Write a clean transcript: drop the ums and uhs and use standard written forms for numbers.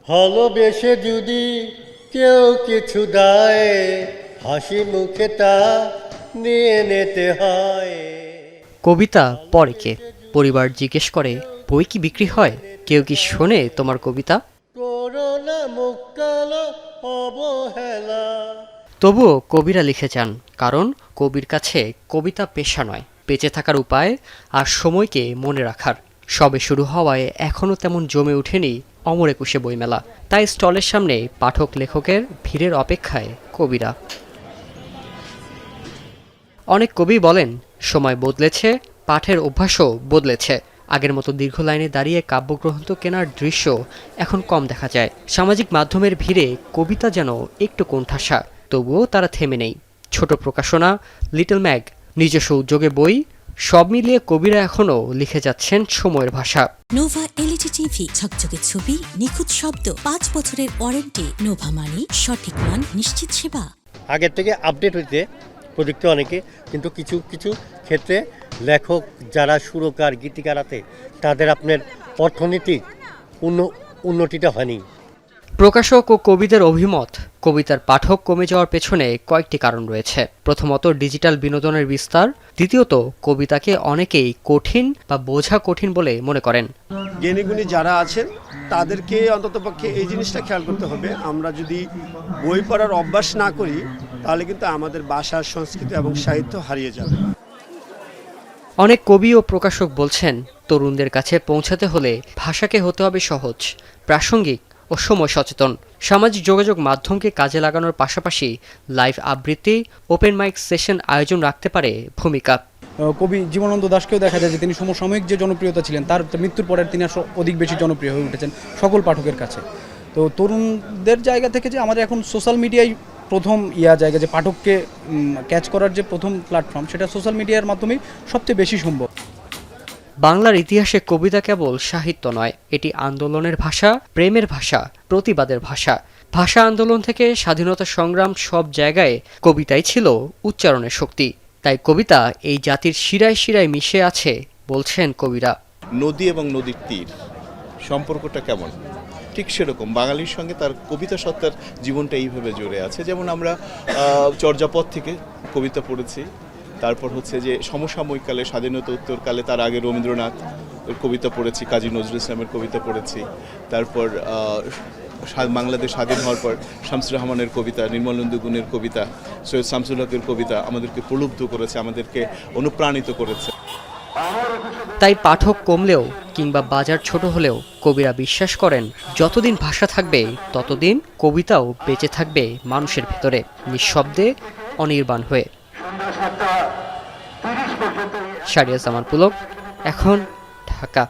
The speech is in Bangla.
ভালোবেসে যদি কেউ কিছু দেয়, হাসি মুখে তা নিয়ে নিতে হয়। কবিতা পড়ে কে? পরিবার জিজ্ঞেস করে, বই কি বিক্রি হয়? কেউ কি শোনে তোমার কবিতা? করোনা মুখ কালো অবহেলা। তবুও কবিরা লিখে যান, কারণ কবির কাছে কবিতা পেশা নয়, বেঁচে থাকার উপায় আর সময়কে মনে রাখার। সবে শুরু হওয়ায় এখনও তেমন জমে ওঠেনি অমর একুশে বইমেলা। তাই স্টলের সামনে পাঠক লেখকের ভিড়ের অপেক্ষায় কবিরা। অনেক কবি বলেন, সময় বদলেছে, পাঠের অভ্যাসও বদলেছে। আগের মতো দীর্ঘ লাইনে দাঁড়িয়ে কাব্যগ্রন্থ কেনার দৃশ্য এখন কম দেখা যায়। সামাজিক মাধ্যমের ভিড়ে কবিতা যেন একটু কোণঠাসা, তবুও তারা থেমে নেই। ছোট প্রকাশনা, লিটল ম্যাগ, নিজস্ব উদ্যোগে বই, সব মিলিয়ে কবিরা এখনও লিখে যাচ্ছেন সময়ের ভাষা। নোভা এলইডি টিভি, ঝকঝকে ছবি, নিখুঁত শব্দ, 5 বছরের ওয়ারেন্টি। নোভা মানি সঠিক মান, নিশ্চিত সেবা। আগের থেকে আপডেট হয়েছে প্রযুক্তি অনেকে, কিন্তু কিছু কিছু ক্ষেত্রে লেখক যারা সুরকার গীতিকার আছে তাদের আপনার অর্থনৈতিক উন্নতিটা হয়নি। প্রকাশক ও কবিদের অভিমত, কবিতার পাঠক কমে যাওয়ার পেছনে কয়েকটি কারণ রয়েছে। প্রথমত, ডিজিটাল বিনোদনের বিস্তার। দ্বিতীয়ত, কবিতাকে অনেকেই কঠিন বা বোঝা কঠিন বলে মনে করেন। জ্ঞানীগুণী যারা আছেন তাদেরকে অন্ততপক্ষে এই জিনিসটা খেয়াল করতে হবে, আমরা যদি বই পড়ার অভ্যাস না করি তাহলে কিন্তু আমাদের ভাষা, সংস্কৃতি এবং সাহিত্য হারিয়ে যাবে। অনেক কবি ও প্রকাশক বলছেন, তরুণদের কাছে পৌঁছাতে হলে ভাষাকে হতে হবে সহজ, প্রাসঙ্গিক ও সময় সচেতন। সামাজিক যোগাযোগ মাধ্যমকে কাজে লাগানোর পাশাপাশি লাইভ আবৃত্তি, ওপেন মাইক সেশন আয়োজন রাখতে পারে ভূমিকা। কবি জীবনানন্দ দাশকেও দেখা যায় যে তিনি সমসাময়িক যে জনপ্রিয়তা ছিলেন, তার মৃত্যুর পরে তিনি অধিক বেশি জনপ্রিয় হয়ে উঠেছেন সকল পাঠকের কাছে। তো তরুণদের জায়গা থেকে যে আমাদের এখন সোশ্যাল মিডিয়ায় প্রথম জায়গা, যে পাঠককে ক্যাচ করার যে প্রথম প্ল্যাটফর্ম, সেটা সোশ্যাল মিডিয়ার মাধ্যমেই সবচেয়ে বেশি সম্ভব। বাংলার ইতিহাসে কবিতা কেবল সাহিত্য নয়, এটি আন্দোলনের ভাষা, প্রেমের ভাষা, প্রতিবাদের ভাষা। ভাষা আন্দোলন থেকে স্বাধীনতা সংগ্রাম, সব জায়গায় কবিতাই ছিল উচ্চারণের শক্তি। তাই কবিতা এই জাতির শিরায় শিরায় মিশে আছে বলছেন কবিরা। নদী এবং নদীর তীর সম্পর্কটা কেমন, ঠিক সেরকম বাঙালির সঙ্গে তার কবিতা সত্তার জীবনটা এইভাবে জড়ে আছে। যেমন আমরা চর্যাপদ থেকে কবিতা পড়েছি, তারপর হচ্ছে যে সমসাময়িককালে, স্বাধীনতা উত্তরকালে, তার আগে রবীন্দ্রনাথ কবিতা পড়েছি, কাজী নজরুল ইসলামের কবিতা পড়েছি, তারপর বাংলাদেশ স্বাধীন হওয়ার পর শামসুর রহমানের কবিতা, নির্মলেন্দু গুণের কবিতা, সৈয়দ শামসুল হকের কবিতা আমাদেরকে প্রলুব্ধ করেছে, আমাদেরকে অনুপ্রাণিত করেছে। তাই পাঠক কমলেও কিংবা বাজার ছোট হলেও কবিরা বিশ্বাস করেন, যতদিন ভাষা থাকবে ততদিন কবিতাও বেঁচে থাকবে মানুষের ভেতরে, নিঃশব্দে, অনির্বাণ হয়ে। শাহরিয়ার জামান পুলক, এখন, ঢাকা।